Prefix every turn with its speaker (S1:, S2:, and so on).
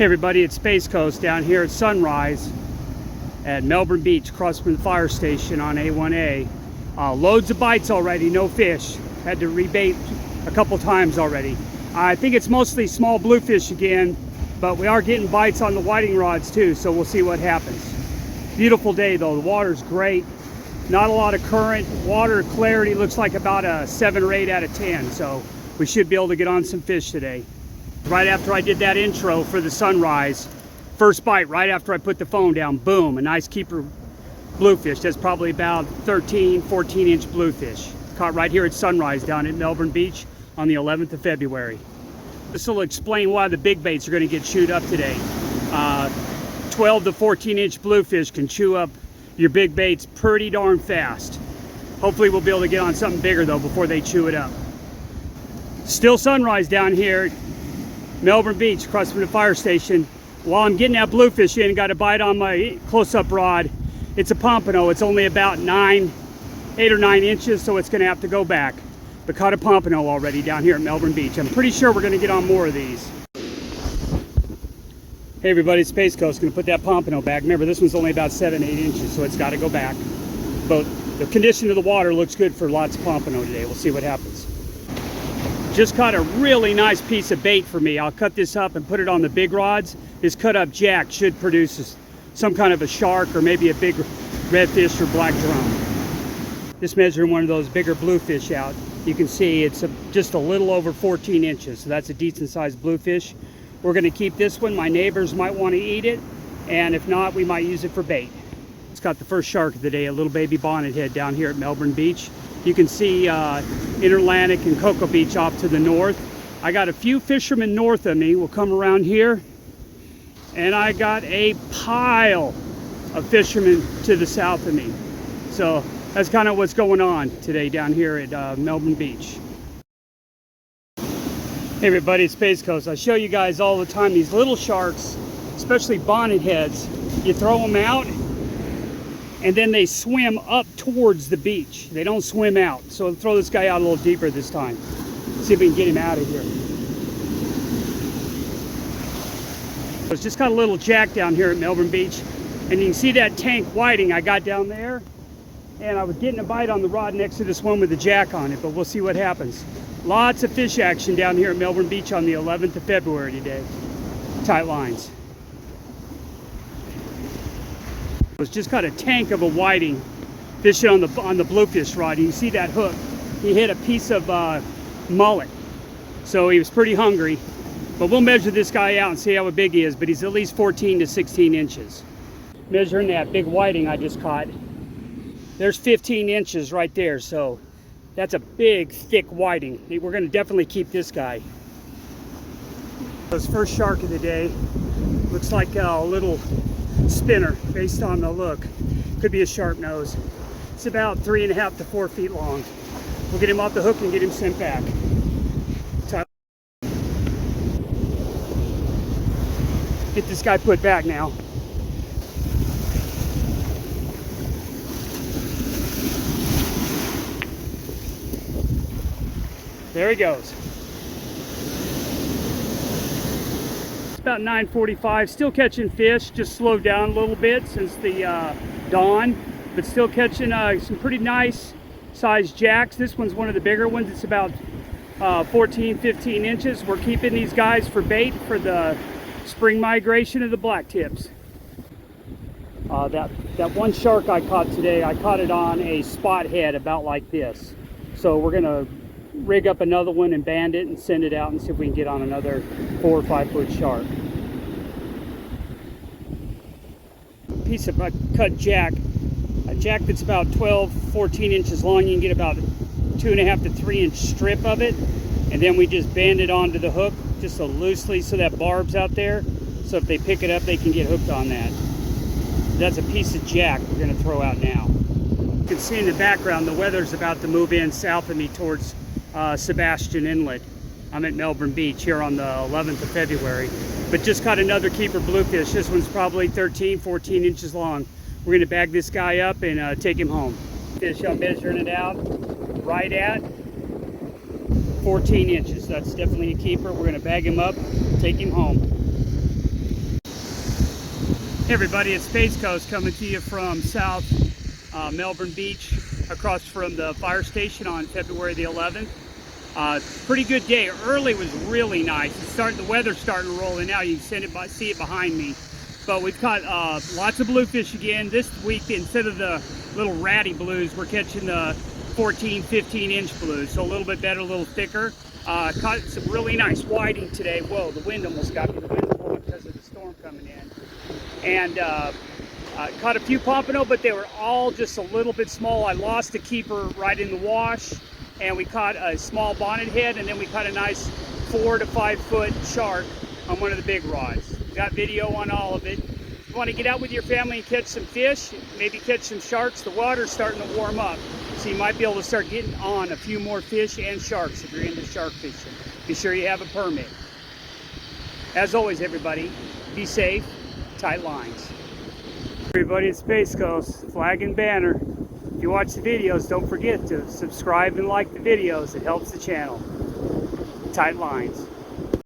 S1: Hey everybody, it's Space Coast down here at sunrise at Melbourne Beach, across from the fire station on A1A. Loads of bites already, no fish. Had to rebait a couple times already. I think it's mostly small bluefish again, but we are getting bites on the whiting rods too, so we'll see what happens. Beautiful day though, the water's great. Not a lot of current. Water clarity looks like about a 7 or 8 out of 10, so we should be able to get on some fish today. Right after I did that intro for the sunrise, first bite right after I put the phone down, boom, a nice keeper bluefish. That's probably about 13, 14-inch bluefish. Caught right here at sunrise down at Melbourne Beach on the 11th of February. This will explain why the big baits are going to get chewed up today. 12 to 14-inch bluefish can chew up your big baits pretty darn fast. Hopefully we'll be able to get on something bigger though before they chew it up. Still sunrise down here at Melbourne Beach, across from the fire station. While I'm getting that bluefish in, got a bite on my close-up rod. It's a pompano. It's only about 8 or 9 inches, so it's going to have to go back. But caught a pompano already down here at Melbourne Beach. I'm pretty sure we're going to get on more of these. Hey everybody, Space Coast. Going to put that pompano back. Remember, this one's only about 7, 8 inches, so it's got to go back. But the condition of the water looks good for lots of pompano today. We'll see what happens. Just caught a really nice piece of bait for me. I'll cut this up and put it on the big rods. This cut up jack should produce some kind of a shark or maybe a big redfish or black drum. Just measuring one of those bigger bluefish out. You can see it's just a little over 14 inches. So that's a decent sized bluefish. We're going to keep this one. My neighbors might want to eat it. And if not, we might use it for bait. It's got the first shark of the day, a little baby bonnethead down here at Melbourne Beach. You can see Interlantic and Cocoa Beach off to the north. I got a few fishermen north of me. We'll come around here. And I got a pile of fishermen to the south of me. So that's kind of what's going on today down here at Melbourne Beach. Hey everybody, it's Space Coast. I show you guys all the time these little sharks, especially bonnetheads. You throw them out and then they swim up towards the beach. They don't swim out. So I'll throw this guy out a little deeper this time. See if we can get him out of here. It's just got a little jack down here at Melbourne Beach. And you can see that tank whiting I got down there. And I was getting a bite on the rod next to this one with the jack on it, but we'll see what happens. Lots of fish action down here at Melbourne Beach on the 11th of February today. Tight lines. It's just got a tank of a whiting fishing on the bluefish rod. You can see that hook. He hit a piece of mullet, so he was pretty hungry. But we'll measure this guy out and see how big he is. But he's at least 14 to 16 inches. Measuring that big whiting I just caught. There's 15 inches right there. So that's a big, thick whiting. We're going to definitely keep this guy. This first shark of the day looks like a little spinner based on the look. Could be a sharp nose. It's about 3.5 to 4 feet long. We'll get him off the hook and get him sent back. Get this guy put back now. There he goes. About 9:45, still catching fish, just slowed down a little bit since the dawn, but still catching some pretty nice sized jacks. This one's one of the bigger ones. It's about 14, 15 inches. We're keeping these guys for bait for the spring migration of the black tips. That one shark I caught today, I caught it on a spot head about like this. So we're gonna rig up another one and band it and send it out and see if we can get on another 4 or 5 foot shark. Piece of cut jack, a jack that's about 12, 14 inches long. You can get about 2.5 to 3 inch strip of it, and then we just band it onto the hook just so loosely so that barb's out there, so if they pick it up they can get hooked on that. That's a piece of jack we're going to throw out now. You can see in the background the weather's about to move in south of me towards Sebastian Inlet. I'm at Melbourne Beach here on the 11th of February, but just caught another keeper bluefish. This one's probably 13, 14 inches long. We're going to bag this guy up and take him home. Fish, I'm measuring it out right at 14 inches. That's definitely a keeper. We're going to bag him up, take him home. Hey everybody, it's Space Coast coming to you from South Melbourne Beach, across from the fire station on February the 11th. Pretty good day. Early was really nice. The weather's starting to roll in now. You can see it behind me. But we've caught lots of bluefish again. This week, instead of the little ratty blues, we're catching the 14, 15-inch blues. So a little bit better, a little thicker. Caught some really nice whiting today. Whoa, the wind almost got me. The wind's blowing because of the storm coming in. And caught a few pompano, but they were all just a little bit small. I lost a keeper right in the wash, and we caught a small bonnet head, and then we caught a nice 4 to 5 foot shark on one of the big rods. Got video on all of it. If you want to get out with your family and catch some fish, maybe catch some sharks, the water's starting to warm up, so you might be able to start getting on a few more fish and sharks if you're into shark fishing. Be sure you have a permit. As always, everybody, be safe, tight lines. Everybody at Space Coast, flag and banner. If you watch the videos, don't forget to subscribe and like the videos. It helps the channel. Tight lines.